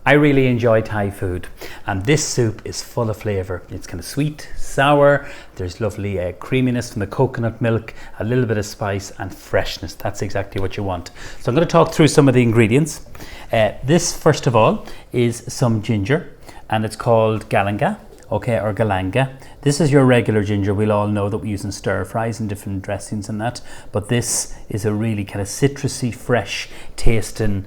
I really enjoy Thai food, and this soup is full of flavour. It's kind of sweet, sour, there's lovely creaminess from the coconut milk, a little bit of spice and freshness. That's exactly what you want. So I'm going to talk through some of the ingredients. This, first of all, is some ginger, and it's called galanga, okay, or galanga. This is your regular ginger. We'll all know that we use in stir fries and different dressings and that, but this is a really kind of citrusy, fresh tasting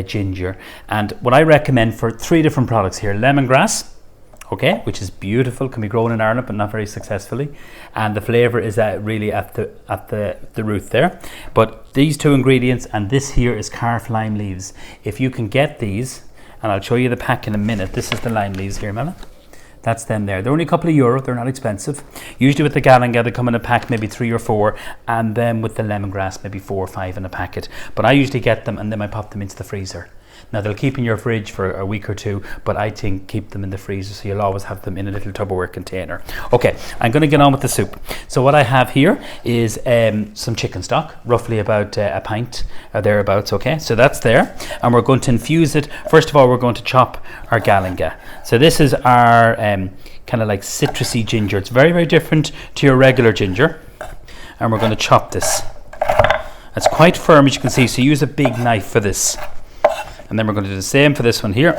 ginger. And what I recommend for 3 different products here: lemongrass, okay, which is beautiful, can be grown in Ireland but not very successfully, and the flavour is really at the root there. But these 2 ingredients, and this here is carved lime leaves. If you can get these, and I'll show you the pack in a minute. This is the lime leaves here, Mela. That's them there. They're only a couple of euro, they're not expensive. Usually with the galanga they come in a pack, maybe 3 or 4, and then with the lemongrass maybe 4 or 5 in a packet. But I usually get them and then I pop them into the freezer. Now they'll keep in your fridge for a week or 2, but I think keep them in the freezer so you'll always have them in a little Tupperware container. Okay, I'm going to get on with the soup. So what I have here is some chicken stock, roughly about a pint or thereabouts, okay? So that's there, and we're going to infuse it. First of all, we're going to chop our galanga. So this is our kind of like citrusy ginger. It's very, very different to your regular ginger, and we're going to chop this. It's quite firm, as you can see, so use a big knife for this. And then we're going to do the same for this one here.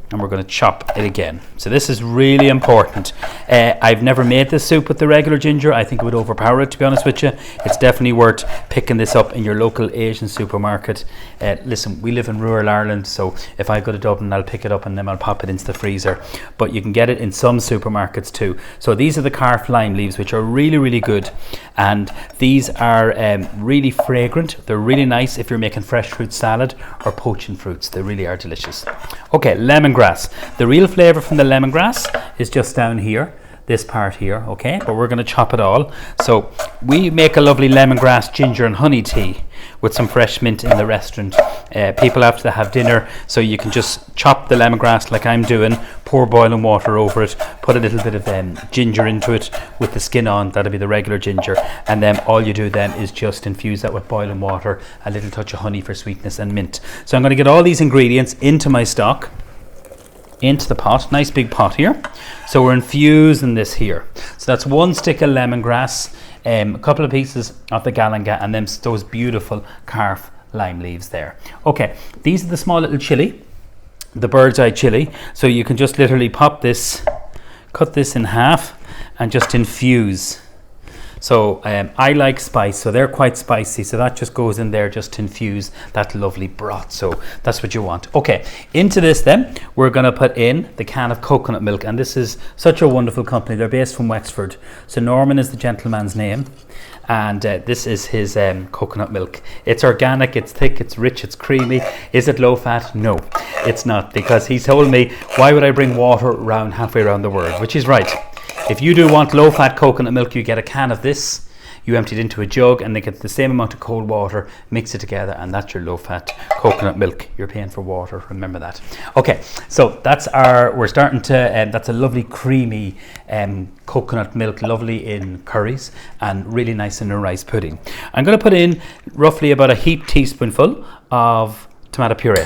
And we're going to chop it again. So this is really important. I've never made this soup with the regular ginger. I think it would overpower it, to be honest with you. It's definitely worth picking this up in your local Asian supermarket. Listen, we live in rural Ireland, so if I go to Dublin, I'll pick it up and then I'll pop it into the freezer. But you can get it in some supermarkets too. So these are the carved lime leaves, which are really, really good. And these are really fragrant. They're really nice if you're making fresh fruit salad or poaching fruits. They really are delicious. Okay, lemongrass. The real flavour from the lemongrass is just down here, this part here, okay? But we're going to chop it all. So we make a lovely lemongrass ginger and honey tea with some fresh mint in the restaurant. People have to have dinner, so you can just chop the lemongrass like I'm doing, pour boiling water over it, put a little bit of ginger into it with the skin on. That'll be the regular ginger, and then all you do then is just infuse that with boiling water, a little touch of honey for sweetness, and mint. So I'm going to get all these ingredients into my stock, into the pot, nice big pot here. So we're infusing this here. So that's 1 stick of lemongrass, a couple of pieces of the galanga, and then those beautiful carved lime leaves there. Okay, these are the small little chili, the bird's eye chili. So you can just literally pop this, cut this in half, and just infuse. So I like spice, so they're quite spicy, so that just goes in there just to infuse that lovely broth. So that's what you want. Okay, into this then we're going to put in the can of coconut milk, and this is such a wonderful company. They're based from Wexford. So Norman is the gentleman's name, and this is his coconut milk. It's organic, it's thick, it's rich, it's creamy. Is it low fat? No, it's not, because he told me, why would I bring water around halfway around the world? Which is right. If you do want low fat coconut milk, you get a can of this, you empty it into a jug, and they get the same amount of cold water, mix it together, and that's your low fat coconut milk. You're paying for water, remember that. Okay, so that's we're starting to, that's a lovely creamy coconut milk, lovely in curries and really nice in a rice pudding. I'm going to put in roughly about a heaped teaspoonful of tomato puree.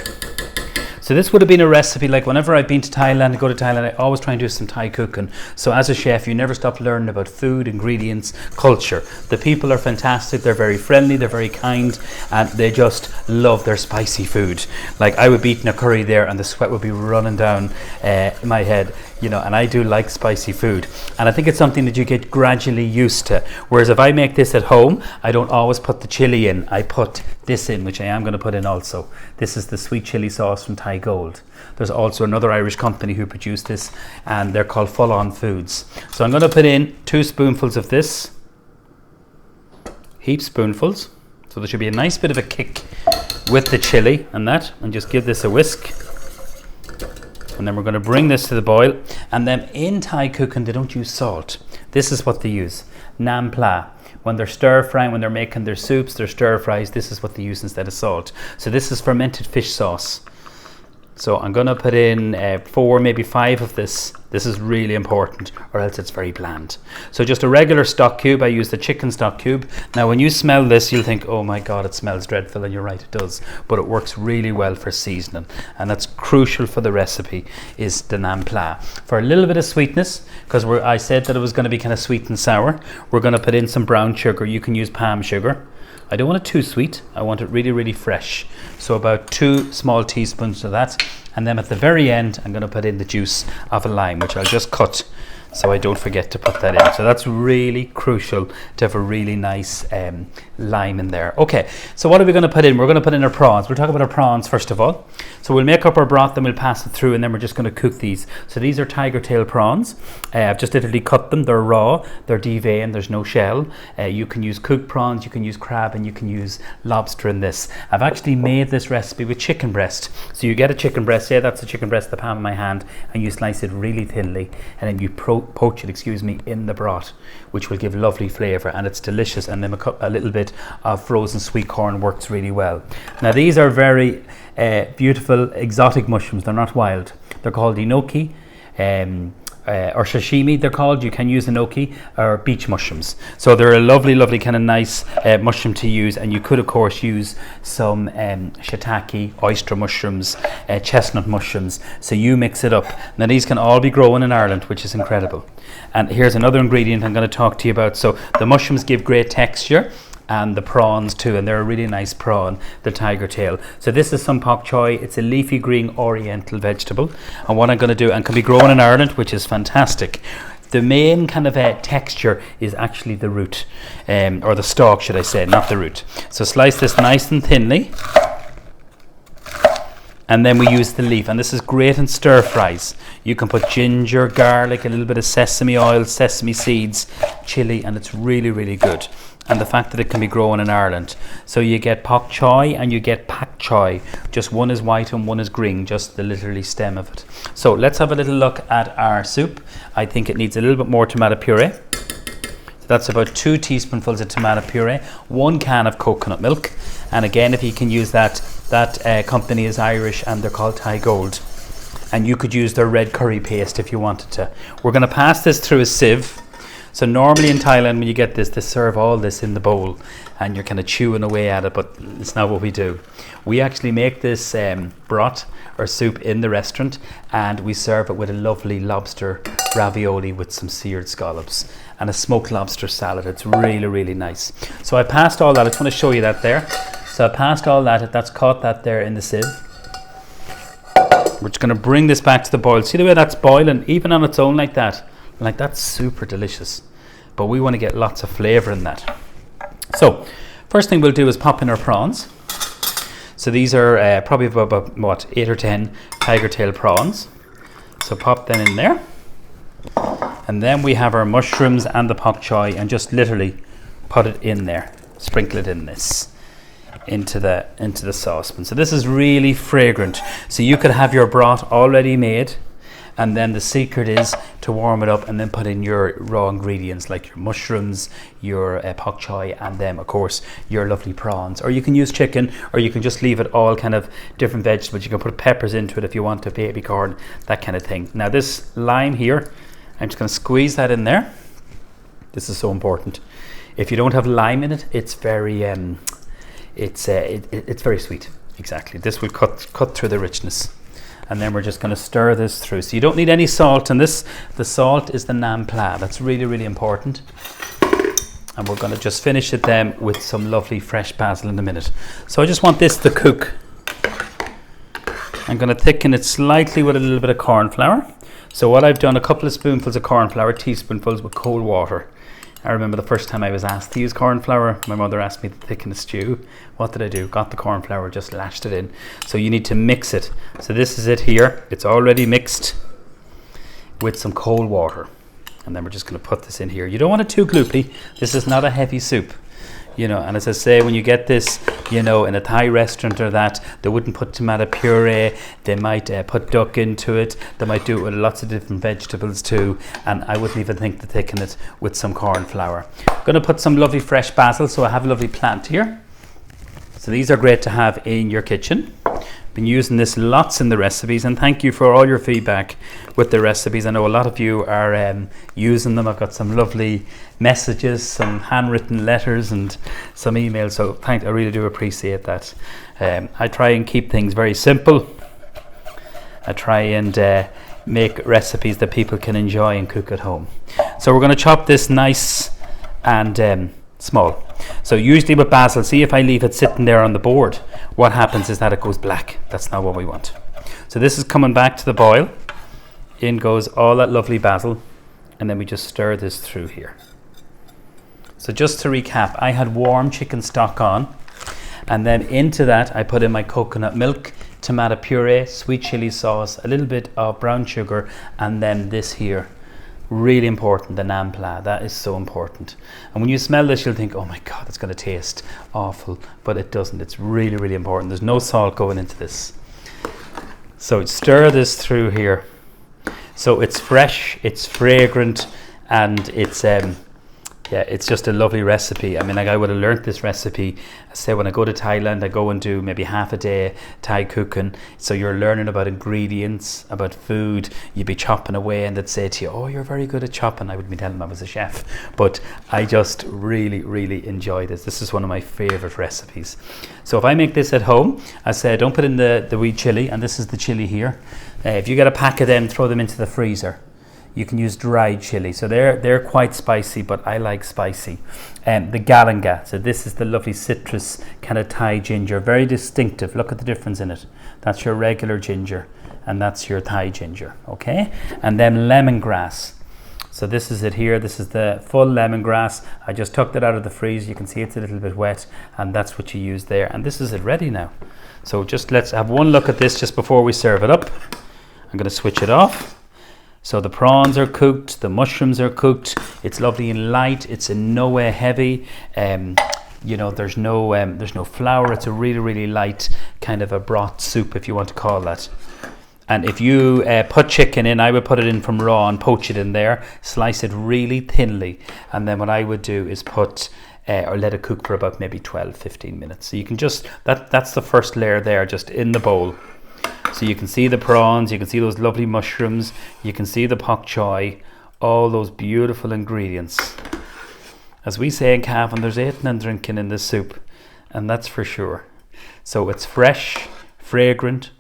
So this would have been a recipe, like whenever I've been to Thailand, go to Thailand, I always try and do some Thai cooking. So as a chef, you never stop learning about food, ingredients, culture. The people are fantastic, they're very friendly, they're very kind, and they just love their spicy food. Like I would be eating a curry there and the sweat would be running down my head, you know, and I do like spicy food. And I think it's something that you get gradually used to. Whereas if I make this at home, I don't always put the chili in. I put this in, which I am going to put in also. This is the sweet chili sauce from Thai Gold. There's also another Irish company who produce this, and they're called Full On Foods. So I'm going to put in 2 spoonfuls of this, heap spoonfuls. So there should be a nice bit of a kick with the chili and that, and just give this a whisk. And then we're going to bring this to the boil. And then in Thai cooking, they don't use salt. This is what they use, nam pla. When they're stir frying, when they're making their soups, their stir fries, this is what they use instead of salt. So this is fermented fish sauce. So I'm going to put in 4, maybe 5 of this. This is really important, or else it's very bland. So just a regular stock cube. I use the chicken stock cube. Now when you smell this, you'll think, oh my God, it smells dreadful, and you're right, it does. But it works really well for seasoning, and that's crucial for the recipe, is the naan pla. For a little bit of sweetness, because I said that it was going to be kind of sweet and sour, we're going to put in some brown sugar. You can use palm sugar. I don't want it too sweet. I want it really, really fresh. So about 2 small teaspoons of that. And then at the very end, I'm going to put in the juice of a lime, which I'll just cut so I don't forget to put that in. So that's really crucial to have a really nice lime in there. Okay, so what are we going to put in? We're going to put in our prawns. We'll talk about our prawns first of all. So we'll make up our broth, then we'll pass it through, and then we're just going to cook these. So these are tiger tail prawns. I've just literally cut them. They're raw, they're deveined, there's no shell. You can use cooked prawns, you can use crab, and you can use lobster in this. I've actually made this recipe with chicken breast. So you get a chicken breast, say that's a chicken breast, the palm of my hand, and you slice it really thinly, and then you poach it, in the broth, which will give lovely flavour, and it's delicious. And then a little bit of frozen sweet corn works really well. Now these are very beautiful exotic mushrooms. They're not wild. They're called enoki, or sashimi they're called. You can use enoki or beach mushrooms. So they're a lovely, lovely kind of nice mushroom to use, and you could of course use some shiitake, oyster mushrooms, chestnut mushrooms. So you mix it up. Now these can all be grown in Ireland, which is incredible. And here's another ingredient I'm going to talk to you about. So the mushrooms give great texture, and the prawns too, and they're a really nice prawn, the tiger tail. So this is some pak choi. It's a leafy green oriental vegetable, and what I'm going to do, and can be grown in Ireland, which is fantastic. The main kind of texture is actually the root, or the stalk should I say, not the root. So slice this nice and thinly, and then we use the leaf, and this is great in stir fries. You can put ginger, garlic, a little bit of sesame oil, sesame seeds, chili, and it's really, really good. And the fact that it can be grown in Ireland. So you get pak choi and you get pak choi. Just one is white and one is green, just the literally stem of it. So let's have a little look at our soup. I think it needs a little bit more tomato puree. So that's about 2 teaspoonfuls of tomato puree, 1 can of coconut milk. And again, if you can use that company is Irish, and they're called Thai Gold. And you could use their red curry paste if you wanted to. We're going to pass this through a sieve. So normally in Thailand, when you get this, they serve all this in the bowl, and you're kind of chewing away at it, but it's not what we do. We actually make this broth or soup in the restaurant, and we serve it with a lovely lobster ravioli with some seared scallops and a smoked lobster salad. It's really, really nice. So I passed all that. I just want to show you that there. So I passed all that. That's caught that there in the sieve. We're just going to bring this back to the boil. See the way that's boiling, even on its own like that? Like, that's super delicious, but we want to get lots of flavour in that. So first thing we'll do is pop in our prawns. So these are probably about what, 8 or 10 tiger tail prawns. So pop them in there, and then we have our mushrooms and the pak choi, and just literally put it in there, sprinkle it in this into the saucepan. So this is really fragrant. So you could have your broth already made, and then the secret is to warm it up and then put in your raw ingredients like your mushrooms, your pak choi, and then of course your lovely prawns. Or you can use chicken, or you can just leave it all kind of different vegetables. You can put peppers into it if you want to, baby corn, that kind of thing. Now this lime here, I'm just going to squeeze that in there. This is so important. If you don't have lime in it, it's very it's very sweet. Exactly. This will cut through the richness. And then we're just going to stir this through. So you don't need any salt in this. The salt is the naan pla. That's really, really important. And we're going to just finish it then with some lovely fresh basil in a minute. So I just want this to cook. I'm going to thicken it slightly with a little bit of corn flour. So what I've done, a couple of spoonfuls of corn flour, teaspoonfuls with cold water. I remember the first time I was asked to use corn flour, my mother asked me to thicken a stew. What did I do? Got the corn flour, just lashed it in. So you need to mix it. So this is it here. It's already mixed with some cold water. And then we're just going to put this in here. You don't want it too gloopy. This is not a heavy soup. You know, and as I say, when you get this, you know, in a Thai restaurant or that, they wouldn't put tomato puree. They might put duck into it. They might do it with lots of different vegetables too. And I wouldn't even think to thicken it with some corn flour. I'm going to put some lovely fresh basil. So I have a lovely plant here. So these are great to have in your kitchen. Been using this lots in the recipes, and thank you for all your feedback with the recipes. I know a lot of you are using them. I've got some lovely messages, some handwritten letters and some emails, so I really do appreciate that. I try and keep things very simple. I try and make recipes that people can enjoy and cook at home. So we're going to chop this nice and small. So usually with basil, see if I leave it sitting there on the board, what happens is that it goes black. That's not what we want. So this is coming back to the boil. In goes all that lovely basil, and then we just stir this through here. So just to recap, I had warm chicken stock on, and then into that I put in my coconut milk, tomato puree, sweet chili sauce, a little bit of brown sugar, and then this here. Really important, the naan pla. That is so important. And when you smell this, you'll think, oh my God, it's going to taste awful. But it doesn't. It's really, really important. There's no salt going into this. So stir this through here. So it's fresh, it's fragrant, and it's it's just a lovely recipe. I mean, like I would have learnt this recipe, say when I go to Thailand, I go and do maybe half a day Thai cooking. So you're learning about ingredients, about food. You'd be chopping away and they'd say to you, oh, you're very good at chopping. I would be telling them I was a chef. But I just really, really enjoy this. This is one of my favorite recipes. So if I make this at home, I say don't put in the wee chili, and this is the chili here. If you get a pack of them, throw them into the freezer. You can use dried chili, so they're quite spicy, but I like spicy. The galanga, so this is the lovely citrus kind of Thai ginger, very distinctive. Look at the difference in it. That's your regular ginger, and that's your Thai ginger, okay? And then lemongrass. So this is it here. This is the full lemongrass. I just took it out of the freezer. You can see it's a little bit wet, and that's what you use there. And this is it ready now. So just let's have one look at this just before we serve it up. I'm going to switch it off. So the prawns are cooked, the mushrooms are cooked. It's lovely and light. It's in no way heavy. You know, there's no flour. It's a really, really light kind of a broth soup, if you want to call that. And if you put chicken in, I would put it in from raw and poach it in there, slice it really thinly. And then what I would do is put or let it cook for about maybe 12-15 minutes. So you can just, that's the first layer there, just in the bowl. So you can see the prawns, you can see those lovely mushrooms, you can see the pak choi, all those beautiful ingredients. As we say in Cavan, there's eating and drinking in this soup, and that's for sure. So it's fresh, fragrant,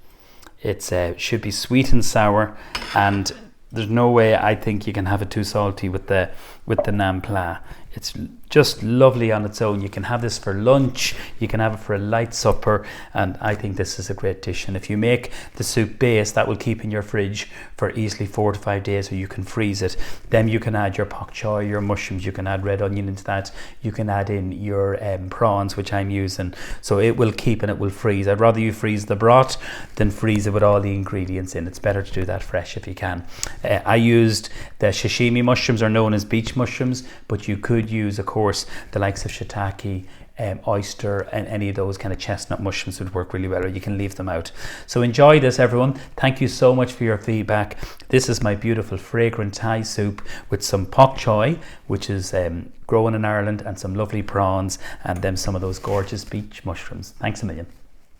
it should be sweet and sour, and there's no way I think you can have it too salty with the naan pla. It's just lovely on its own. You can have this for lunch, you can have it for a light supper, and I think this is a great dish. And if you make the soup base, that will keep in your fridge for easily 4 to 5 days, or you can freeze it. Then you can add your pak choi, your mushrooms, you can add red onion into that, you can add in your prawns, which I'm using. So it will keep and it will freeze. I'd rather you freeze the broth than freeze it with all the ingredients in. It's better to do that fresh if you can. I used the sashimi mushrooms, are known as beach mushrooms, but you could use, of course, the likes of shiitake, oyster, and any of those kind of chestnut mushrooms would work really well, or you can leave them out. So enjoy this, everyone. Thank you so much for your feedback. This is my beautiful fragrant Thai soup with some pak choi, which is grown in Ireland, and some lovely prawns, and then some of those gorgeous beach mushrooms. Thanks a million.